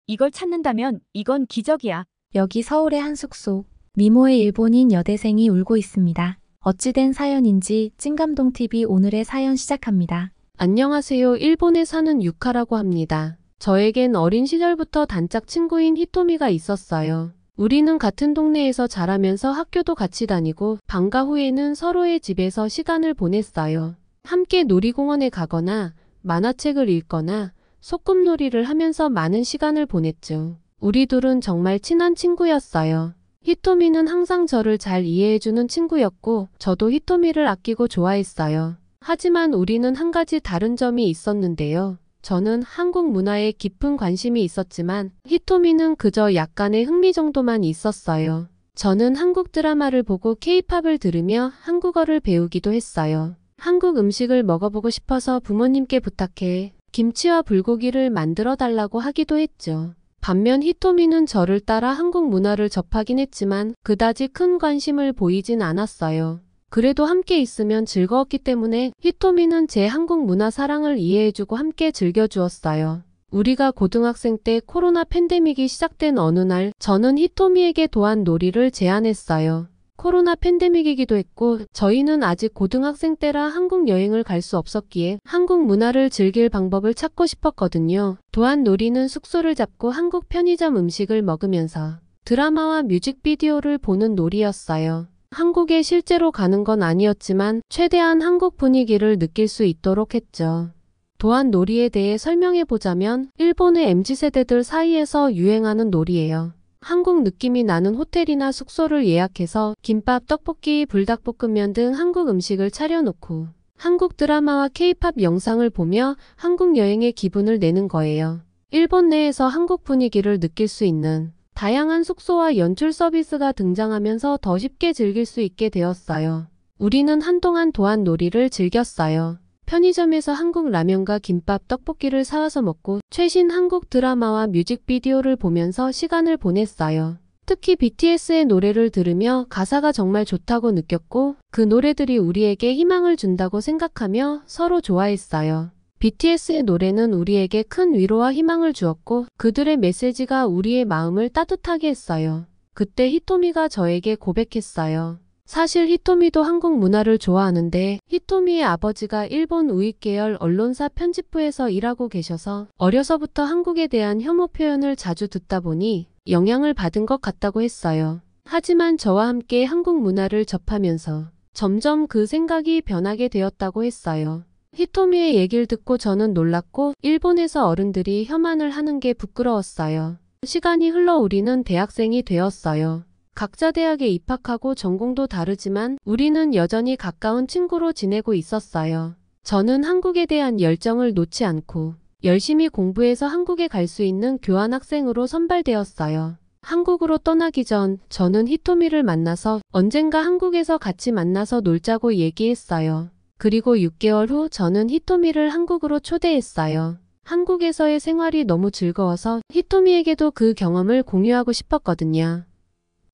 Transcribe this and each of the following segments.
이걸 찾는다면 이건 기적이야. 여기 서울의 한 숙소. 미모의 일본인 여대생이 울고 있습니다. 어찌된 사연인지 찐감동TV 오늘의 사연 시작합니다. 안녕하세요. 일본에 사는 유카라고 합니다. 저에겐 어린 시절부터 단짝 친구인 히토미가 있었어요. 우리는 같은 동네에서 자라면서 학교도 같이 다니고 방과 후에는 서로의 집에서 시간을 보냈어요. 함께 놀이공원에 가거나 만화책을 읽거나 소꿉놀이를 하면서 많은 시간을 보냈죠. 우리 둘은 정말 친한 친구였어요. 히토미는 항상 저를 잘 이해해주는 친구였고 저도 히토미를 아끼고 좋아했어요. 하지만 우리는 한 가지 다른 점이 있었는데요. 저는 한국 문화에 깊은 관심이 있었지만 히토미는 그저 약간의 흥미 정도만 있었어요. 저는 한국 드라마를 보고 케이팝을 들으며 한국어를 배우기도 했어요. 한국 음식을 먹어보고 싶어서 부모님께 부탁해 김치와 불고기를 만들어 달라고 하기도 했죠. 반면 히토미는 저를 따라 한국 문화를 접하긴 했지만 그다지 큰 관심을 보이진 않았어요. 그래도 함께 있으면 즐거웠기 때문에 히토미는 제 한국 문화 사랑을 이해해주고 함께 즐겨주었어요. 우리가 고등학생 때 코로나 팬데믹이 시작된 어느 날 저는 히토미에게 도안 놀이를 제안했어요. 코로나 팬데믹이기도 했고 저희는 아직 고등학생 때라 한국 여행을 갈 수 없었기에 한국 문화를 즐길 방법을 찾고 싶었거든요. 도안 놀이는 숙소를 잡고 한국 편의점 음식을 먹으면서 드라마와 뮤직비디오를 보는 놀이였어요. 한국에 실제로 가는 건 아니었지만 최대한 한국 분위기를 느낄 수 있도록 했죠. 도안 놀이에 대해 설명해보자면 일본의 MZ세대들 사이에서 유행하는 놀이예요. 한국 느낌이 나는 호텔이나 숙소를 예약해서 김밥, 떡볶이, 불닭볶음면 등 한국 음식을 차려놓고 한국 드라마와 케이팝 영상을 보며 한국 여행의 기분을 내는 거예요. 일본 내에서 한국 분위기를 느낄 수 있는 다양한 숙소와 연출 서비스가 등장하면서 더 쉽게 즐길 수 있게 되었어요. 우리는 한동안 도안 놀이를 즐겼어요. 편의점에서 한국 라면과 김밥, 떡볶이를 사와서 먹고 최신 한국 드라마와 뮤직비디오를 보면서 시간을 보냈어요. 특히 BTS의 노래를 들으며 가사가 정말 좋다고 느꼈고 그 노래들이 우리에게 희망을 준다고 생각하며 서로 좋아했어요. BTS의 노래는 우리에게 큰 위로와 희망을 주었고 그들의 메시지가 우리의 마음을 따뜻하게 했어요. 그때 히토미가 저에게 고백했어요. 사실 히토미도 한국 문화를 좋아하는데 히토미의 아버지가 일본 우익 계열 언론사 편집부에서 일하고 계셔서 어려서부터 한국에 대한 혐오 표현을 자주 듣다 보니 영향을 받은 것 같다고 했어요. 하지만 저와 함께 한국 문화를 접하면서 점점 그 생각이 변하게 되었다고 했어요. 히토미의 얘기를 듣고 저는 놀랐고 일본에서 어른들이 혐한을 하는 게 부끄러웠어요. 시간이 흘러 우리는 대학생이 되었어요. 각자 대학에 입학하고 전공도 다르지만 우리는 여전히 가까운 친구로 지내고 있었어요. 저는 한국에 대한 열정을 놓지 않고 열심히 공부해서 한국에 갈 수 있는 교환학생으로 선발되었어요. 한국으로 떠나기 전 저는 히토미를 만나서 언젠가 한국에서 같이 만나서 놀자고 얘기했어요. 그리고 6개월 후 저는 히토미를 한국으로 초대했어요. 한국에서의 생활이 너무 즐거워서 히토미에게도 그 경험을 공유하고 싶었거든요.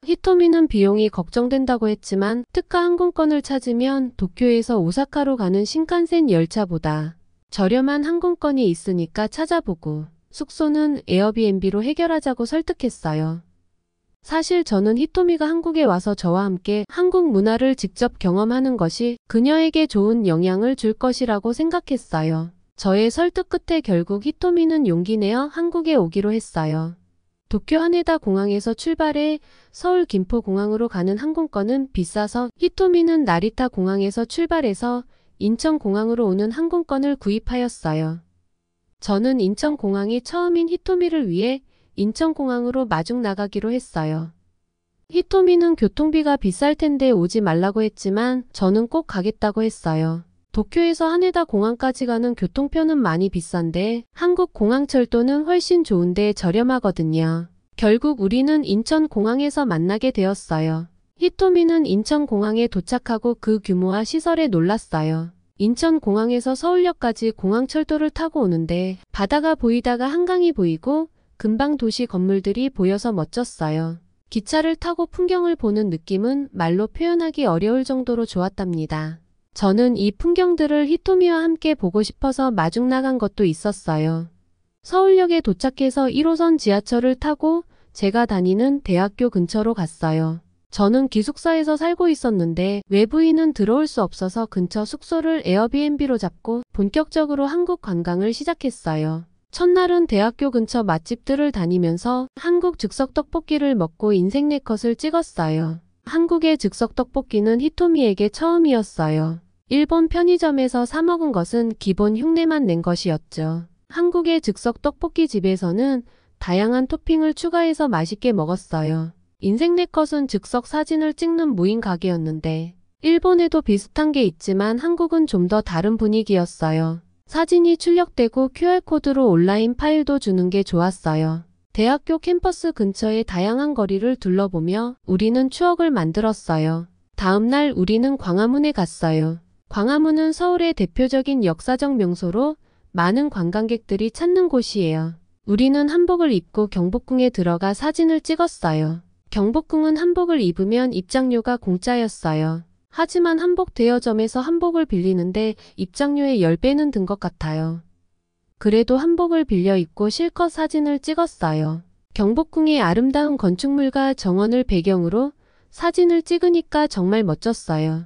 히토미는 비용이 걱정된다고 했지만 특가 항공권을 찾으면 도쿄에서 오사카로 가는 신칸센 열차보다 저렴한 항공권이 있으니까 찾아보고 숙소는 에어비앤비로 해결하자고 설득했어요. 사실 저는 히토미가 한국에 와서 저와 함께 한국 문화를 직접 경험하는 것이 그녀에게 좋은 영향을 줄 것이라고 생각했어요. 저의 설득 끝에 결국 히토미는 용기 내어 한국에 오기로 했어요. 도쿄 하네다 공항에서 출발해 서울 김포공항으로 가는 항공권은 비싸서 히토미는 나리타 공항에서 출발해서 인천공항으로 오는 항공권을 구입하였어요. 저는 인천공항이 처음인 히토미를 위해 인천공항으로 마중 나가기로 했어요. 히토미는 교통비가 비쌀 텐데 오지 말라고 했지만 저는 꼭 가겠다고 했어요. 도쿄에서 하네다 공항까지 가는 교통표는 많이 비싼데 한국 공항철도는 훨씬 좋은데 저렴하거든요. 결국 우리는 인천공항에서 만나게 되었어요. 히토미는 인천공항에 도착하고 그 규모와 시설에 놀랐어요. 인천공항에서 서울역까지 공항철도를 타고 오는데 바다가 보이다가 한강이 보이고 금방 도시 건물들이 보여서 멋졌어요. 기차를 타고 풍경을 보는 느낌은 말로 표현하기 어려울 정도로 좋았답니다. 저는 이 풍경들을 히토미와 함께 보고 싶어서 마중 나간 것도 있었어요. 서울역에 도착해서 1호선 지하철을 타고 제가 다니는 대학교 근처로 갔어요. 저는 기숙사에서 살고 있었는데 외부인은 들어올 수 없어서 근처 숙소를 에어비앤비로 잡고 본격적으로 한국 관광을 시작했어요. 첫날은 대학교 근처 맛집들을 다니면서 한국 즉석 떡볶이를 먹고 인생 네컷을 찍었어요. 한국의 즉석 떡볶이는 히토미에게 처음이었어요. 일본 편의점에서 사 먹은 것은 기본 흉내만 낸 것이었죠. 한국의 즉석 떡볶이 집에서는 다양한 토핑을 추가해서 맛있게 먹었어요. 인생 네컷은 즉석 사진을 찍는 무인 가게였는데 일본에도 비슷한 게 있지만 한국은 좀 더 다른 분위기였어요. 사진이 출력되고 QR코드로 온라인 파일도 주는 게 좋았어요. 대학교 캠퍼스 근처의 다양한 거리를 둘러보며 우리는 추억을 만들었어요. 다음 날 우리는 광화문에 갔어요. 광화문은 서울의 대표적인 역사적 명소로 많은 관광객들이 찾는 곳이에요. 우리는 한복을 입고 경복궁에 들어가 사진을 찍었어요. 경복궁은 한복을 입으면 입장료가 공짜였어요. 하지만 한복 대여점에서 한복을 빌리는데 입장료의 10배는 든 것 같아요. 그래도 한복을 빌려 입고 실컷 사진을 찍었어요. 경복궁의 아름다운 건축물과 정원을 배경으로 사진을 찍으니까 정말 멋졌어요.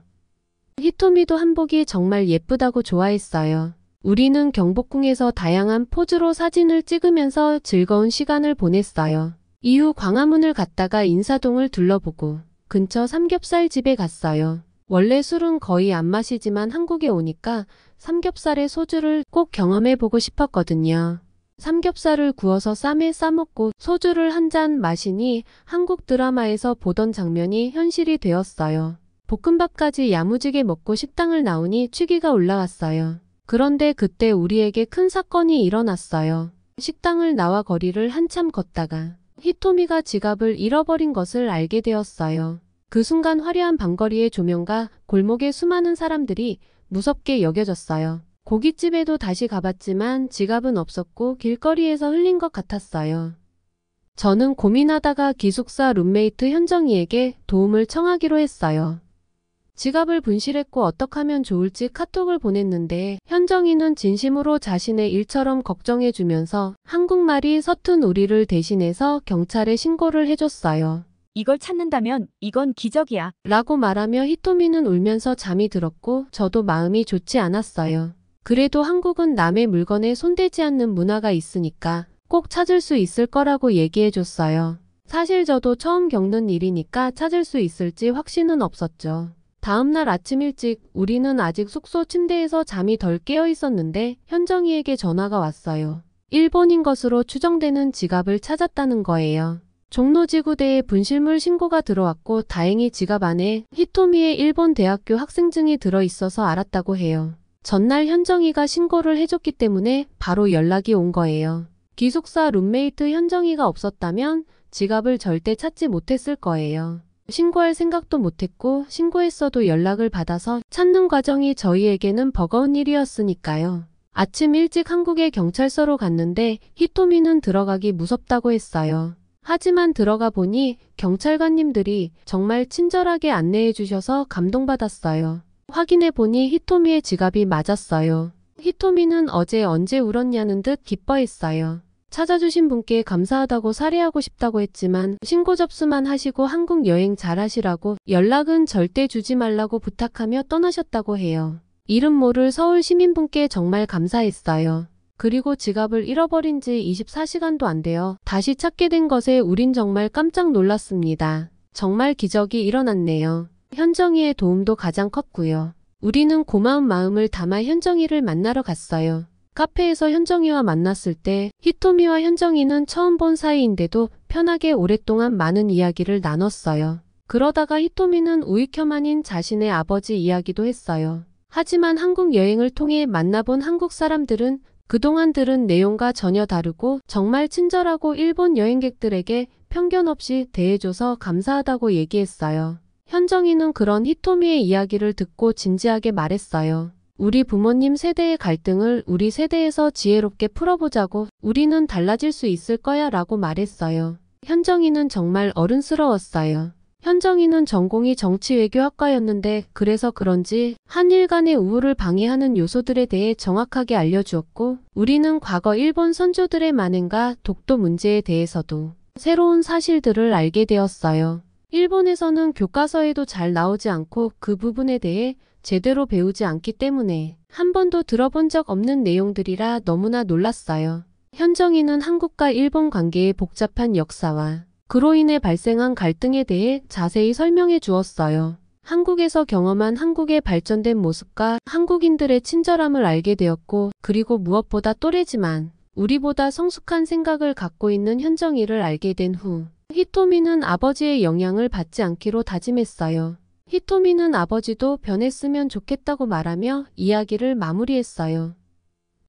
히토미도 한복이 정말 예쁘다고 좋아했어요. 우리는 경복궁에서 다양한 포즈로 사진을 찍으면서 즐거운 시간을 보냈어요. 이후 광화문을 갔다가 인사동을 둘러보고 근처 삼겹살 집에 갔어요. 원래 술은 거의 안 마시지만 한국에 오니까 삼겹살에 소주를 꼭 경험해보고 싶었거든요. 삼겹살을 구워서 쌈에 싸먹고 소주를 한 잔 마시니 한국 드라마에서 보던 장면이 현실이 되었어요. 볶음밥까지 야무지게 먹고 식당을 나오니 취기가 올라왔어요. 그런데 그때 우리에게 큰 사건이 일어났어요. 식당을 나와 거리를 한참 걷다가 히토미가 지갑을 잃어버린 것을 알게 되었어요. 그 순간 화려한 밤거리의 조명과 골목의 수많은 사람들이 무섭게 여겨졌어요. 고깃집에도 다시 가봤지만 지갑은 없었고 길거리에서 흘린 것 같았어요. 저는 고민하다가 기숙사 룸메이트 현정이에게 도움을 청하기로 했어요. 지갑을 분실했고 어떻게 하면 좋을지 카톡을 보냈는데 현정이는 진심으로 자신의 일처럼 걱정해주면서 한국말이 서툰 우리를 대신해서 경찰에 신고를 해줬어요. 이걸 찾는다면 이건 기적이야. 라고 말하며 히토미는 울면서 잠이 들었고 저도 마음이 좋지 않았어요. 그래도 한국은 남의 물건에 손대지 않는 문화가 있으니까 꼭 찾을 수 있을 거라고 얘기해줬어요. 사실 저도 처음 겪는 일이니까 찾을 수 있을지 확신은 없었죠. 다음날 아침 일찍 우리는 아직 숙소 침대에서 잠이 덜 깨어 있었는데 현정이에게 전화가 왔어요. 일본인 것으로 추정되는 지갑을 찾았다는 거예요. 종로지구대에 분실물 신고가 들어왔고 다행히 지갑 안에 히토미의 일본 대학교 학생증이 들어있어서 알았다고 해요. 전날 현정이가 신고를 해줬기 때문에 바로 연락이 온 거예요. 기숙사 룸메이트 현정이가 없었다면 지갑을 절대 찾지 못했을 거예요. 신고할 생각도 못했고 신고했어도 연락을 받아서 찾는 과정이 저희에게는 버거운 일이었으니까요. 아침 일찍 한국의 경찰서로 갔는데 히토미는 들어가기 무섭다고 했어요. 하지만 들어가 보니 경찰관님들이 정말 친절하게 안내해 주셔서 감동받았어요. 확인해 보니 히토미의 지갑이 맞았어요. 히토미는 어제 언제 울었냐는 듯 기뻐했어요. 찾아주신 분께 감사하다고 사례하고 싶다고 했지만 신고 접수만 하시고 한국 여행 잘 하시라고 연락은 절대 주지 말라고 부탁하며 떠나셨다고 해요. 이름 모를 서울 시민분께 정말 감사했어요. 그리고 지갑을 잃어버린 지 24시간도 안 되어 다시 찾게 된 것에 우린 정말 깜짝 놀랐습니다. 정말 기적이 일어났네요. 현정이의 도움도 가장 컸고요. 우리는 고마운 마음을 담아 현정이를 만나러 갔어요. 카페에서 현정이와 만났을 때 히토미와 현정이는 처음 본 사이인데도 편하게 오랫동안 많은 이야기를 나눴어요. 그러다가 히토미는 우익혐 아닌 자신의 아버지 이야기도 했어요. 하지만 한국 여행을 통해 만나본 한국 사람들은 그동안 들은 내용과 전혀 다르고 정말 친절하고 일본 여행객들에게 편견 없이 대해줘서 감사하다고 얘기했어요. 현정이는 그런 히토미의 이야기를 듣고 진지하게 말했어요. 우리 부모님 세대의 갈등을 우리 세대에서 지혜롭게 풀어보자고 우리는 달라질 수 있을 거야 라고 말했어요. 현정이는 정말 어른스러웠어요. 현정이는 전공이 정치외교학과였는데 그래서 그런지 한일 간의 우호를 방해하는 요소들에 대해 정확하게 알려주었고 우리는 과거 일본 선조들의 만행과 독도 문제에 대해서도 새로운 사실들을 알게 되었어요. 일본에서는 교과서에도 잘 나오지 않고 그 부분에 대해 제대로 배우지 않기 때문에 한 번도 들어본 적 없는 내용들이라 너무나 놀랐어요. 현정이는 한국과 일본 관계의 복잡한 역사와 그로 인해 발생한 갈등에 대해 자세히 설명해 주었어요. 한국에서 경험한 한국의 발전된 모습과 한국인들의 친절함을 알게 되었고 그리고 무엇보다 또래지만 우리보다 성숙한 생각을 갖고 있는 현정이를 알게 된 후 히토미는 아버지의 영향을 받지 않기로 다짐했어요. 히토미는 아버지도 변했으면 좋겠다고 말하며 이야기를 마무리했어요.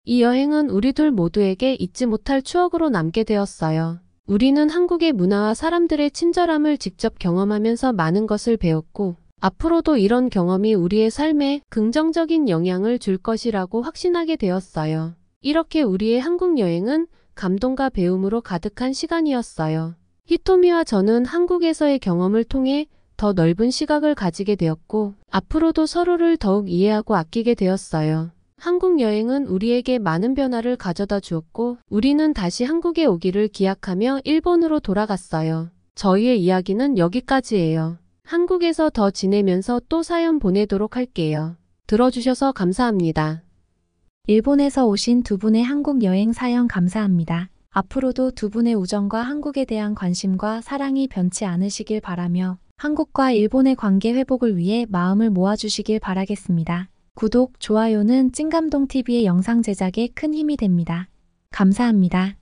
이 여행은 우리 둘 모두에게 잊지 못할 추억으로 남게 되었어요. 우리는 한국의 문화와 사람들의 친절함을 직접 경험하면서 많은 것을 배웠고 앞으로도 이런 경험이 우리의 삶에 긍정적인 영향을 줄 것이라고 확신하게 되었어요. 이렇게 우리의 한국 여행은 감동과 배움으로 가득한 시간이었어요. 히토미와 저는 한국에서의 경험을 통해 더 넓은 시각을 가지게 되었고 앞으로도 서로를 더욱 이해하고 아끼게 되었어요. 한국 여행은 우리에게 많은 변화를 가져다 주었고 우리는 다시 한국에 오기를 기약하며 일본으로 돌아갔어요. 저희의 이야기는 여기까지예요. 한국에서 더 지내면서 또 사연 보내도록 할게요. 들어주셔서 감사합니다. 일본에서 오신 두 분의 한국 여행 사연 감사합니다. 앞으로도 두 분의 우정과 한국에 대한 관심과 사랑이 변치 않으시길 바라며 한국과 일본의 관계 회복을 위해 마음을 모아주시길 바라겠습니다. 구독, 좋아요는 찐감동TV의 영상 제작에 큰 힘이 됩니다. 감사합니다.